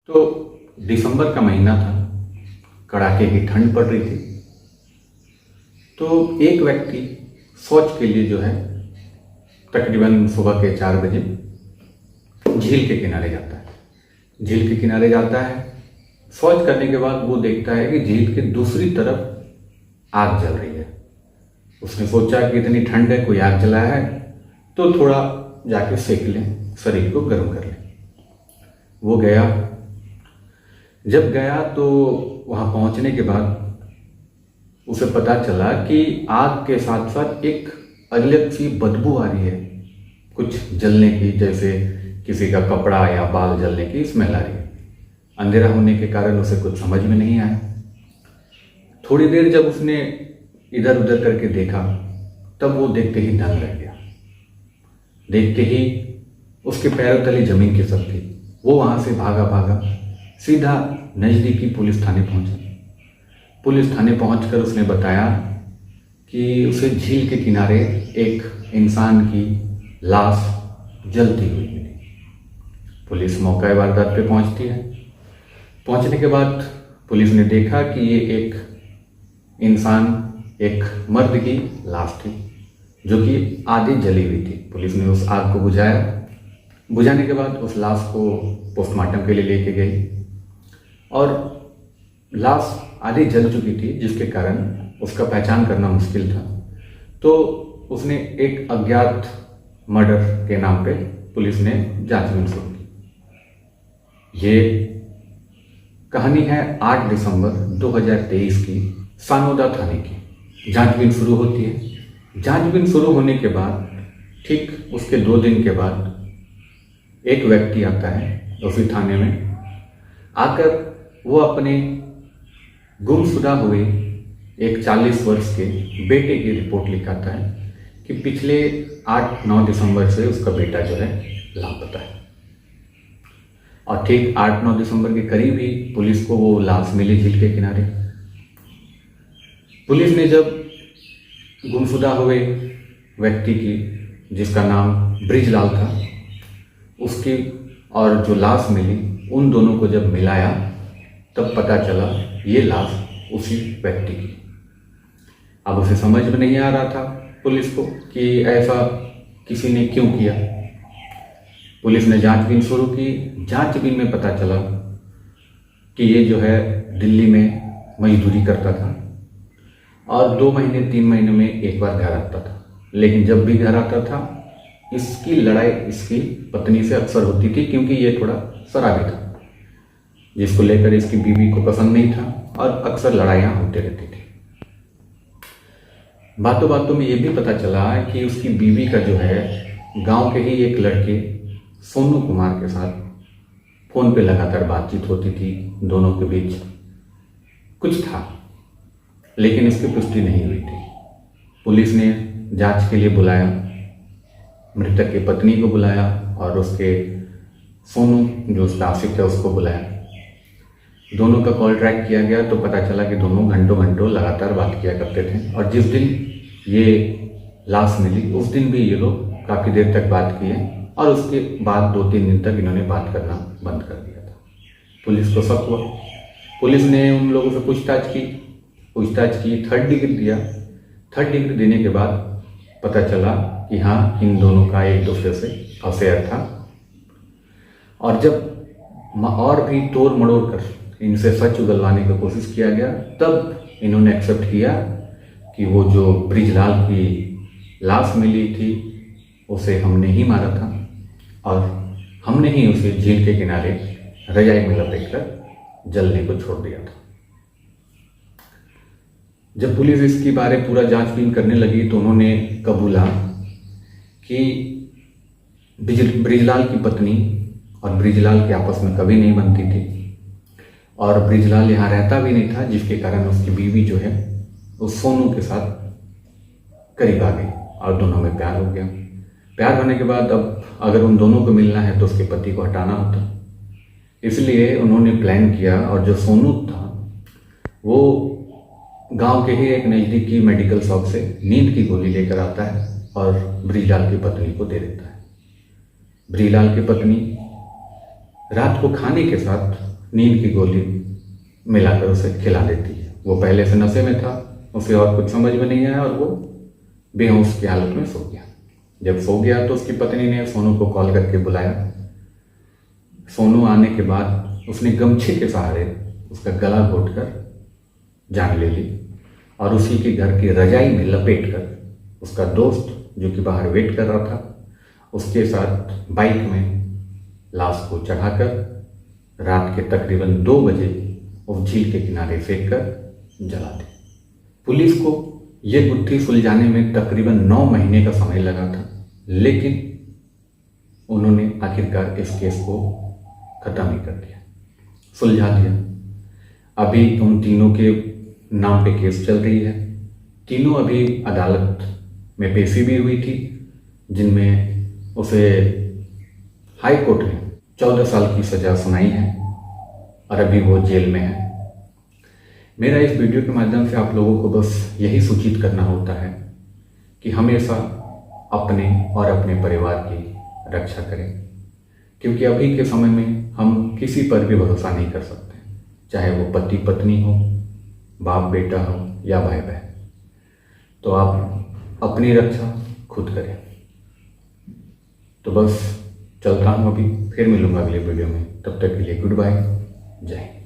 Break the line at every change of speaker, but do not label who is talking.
तो दिसंबर का महीना था, कड़ाके की ठंड पड़ रही थी। तो एक व्यक्ति शौच के लिए जो है तकरीबन सुबह के 4 बजे झील के किनारे जाता है। झील के किनारे जाता है, शौच करने के बाद वो देखता है कि झील के दूसरी तरफ आग जल रही है। उसने सोचा कि इतनी ठंड है, कोई आग जलाया है तो थोड़ा जाके सेक लें, शरीर को गर्म कर लें। वो गया। जब गया तो वहाँ पहुँचने के बाद उसे पता चला कि आग के साथ साथ एक अलग सी बदबू आ रही है, कुछ जलने की, जैसे किसी का कपड़ा या बाल जलने की स्मेल आ रही है। अंधेरा होने के कारण उसे कुछ समझ में नहीं आया। थोड़ी देर जब उसने इधर उधर करके देखा, तब वो देखते ही दंग रह गया। देखते ही उसके पैरों तले जमीन खिसक गई। वो वहाँ से भागा सीधा नज़दीकी पुलिस थाने पहुँचा। पुलिस थाने पहुंचकर उसने बताया कि उसे झील के किनारे एक इंसान की लाश जलती हुई मिली। पुलिस मौका वारदात पे पहुंचती है। पहुंचने के बाद पुलिस ने देखा कि ये एक इंसान, एक मर्द की लाश थी जो कि आधी जली हुई थी। पुलिस ने उस आग को बुझाया। बुझाने के बाद उस लाश को पोस्टमार्टम के लिए लेके गई और लाश आधी जल चुकी थी, जिसके कारण उसका पहचान करना मुश्किल था। तो उसने एक अज्ञात मर्डर के नाम पे पुलिस ने जांचबीन शुरू की। ये कहानी है 8 दिसंबर 2023 की, सानोदा थाने की। जांचबीन शुरू होती है। जांचबीन शुरू होने के बाद ठीक उसके 2 दिन के बाद एक व्यक्ति आता है उसी थाने में। आकर वो अपने गुमशुदा हुए एक 40 वर्ष के बेटे की रिपोर्ट लिखाता है कि पिछले 8-9 दिसंबर से उसका बेटा जो है लापता है। और ठीक 8-9 दिसंबर के करीब ही पुलिस को वो लाश मिली झील के किनारे। पुलिस ने जब गुमशुदा हुए व्यक्ति की, जिसका नाम ब्रिजलाल था, उसकी और जो लाश मिली, उन दोनों को जब मिलाया तब पता चला ये लाश उसी व्यक्ति की। अब उसे समझ में नहीं आ रहा था पुलिस को कि ऐसा किसी ने क्यों किया। पुलिस ने जांचबीन शुरू की। जांचबीन में पता चला कि ये जो है दिल्ली में मजदूरी करता था और 2 महीने 3 महीने में एक बार घर आता था। लेकिन जब भी घर आता था, इसकी लड़ाई इसकी पत्नी से अक्सर होती थी, क्योंकि ये थोड़ा शराबी था, जिसको लेकर इसकी बीवी को पसंद नहीं था और अक्सर लड़ाइयाँ होती रहती थी। बातों बातों में ये भी पता चला कि उसकी बीवी का जो है गांव के ही एक लड़के सोनू कुमार के साथ फोन पे लगातार बातचीत होती थी। दोनों के बीच कुछ था, लेकिन इसकी पुष्टि नहीं हुई थी। पुलिस ने जांच के लिए बुलाया, मृतक की पत्नी को बुलाया और उसके सोनू जो उसका आशिक है उसको बुलाया। दोनों का कॉल ट्रैक किया गया तो पता चला कि दोनों घंटों लगातार बात किया करते थे। और जिस दिन ये लाश मिली उस दिन भी ये लोग काफ़ी देर तक बात किए और उसके बाद 2-3 दिन तक इन्होंने बात करना बंद कर दिया था। पुलिस को शक हुआ। पुलिस ने उन लोगों से पूछताछ की, 3rd डिग्री दिया। 3rd डिग्री देने के बाद पता चला कि हाँ, इन दोनों का एक दूसरे से अफेयर था। और जब और भी तोड़ मड़ोड़ कर इनसे सच उगलवाने की कोशिश किया गया, तब इन्होंने एक्सेप्ट किया कि वो जो ब्रिजलाल की लाश मिली थी उसे हमने ही मारा था और हमने ही उसे झील के किनारे रजाई में लपेटकर जलने को छोड़ दिया था। जब पुलिस इसके बारे पूरा जांचबीन करने लगी तो उन्होंने कबूला कि ब्रिजलाल की पत्नी और ब्रिजलाल के आपस में कभी नहीं बनती थी और ब्रिजलाल यहाँ रहता भी नहीं था, जिसके कारण उसकी बीवी जो है उस सोनू के साथ करीब आ गई और दोनों में प्यार हो गया। प्यार होने के बाद अब अगर उन दोनों को मिलना है तो उसके पति को हटाना होता, इसलिए उन्होंने प्लान किया। और जो सोनू था वो गांव के ही एक नज़दीकी मेडिकल शॉप से नींद की गोली लेकर आता है और ब्रिजलाल की पत्नी को दे देता है। ब्रिजलाल की पत्नी रात को खाने के साथ नींद की गोली मिलाकर उसे खिला देती है। वो पहले से नशे में था, उसे और कुछ समझ में नहीं आया और वो बेहोश की हालत में सो गया। जब सो गया तो उसकी पत्नी ने सोनू को कॉल करके बुलाया। सोनू आने के बाद उसने गमछे के सहारे उसका गला घोंटकर जान ले ली और उसी के घर की रजाई में लपेटकर उसका दोस्त जो कि बाहर वेट कर रहा था उसके साथ बाइक में लाश को चढ़ाकर रात के तकरीबन 2 बजे उस झील के किनारे फेंक कर जला दी। पुलिस को यह गुत्थी सुलझाने में तकरीबन 9 महीने का समय लगा था, लेकिन उन्होंने आखिरकार इस केस को खत्म ही कर दिया, सुलझा दिया। अभी उन तीनों के नाम पे केस चल रही है। तीनों अभी अदालत में पेशी भी हुई थी, जिनमें उसे हाई कोर्ट ने 14 साल की सजा सुनाई है और अभी वो जेल में है। मेरा इस वीडियो के माध्यम से आप लोगों को बस यही सूचित करना होता है कि हमेशा अपने और अपने परिवार की रक्षा करें, क्योंकि अभी के समय में हम किसी पर भी भरोसा नहीं कर सकते, चाहे वो पति पत्नी हो, बाप बेटा हो या भाई बहन। तो आप अपनी रक्षा खुद करें। तो बस चलता हूँ, अभी फिर मिलूंगा अगले वीडियो में। तब तक के लिए गुड बाय, जय हिंद।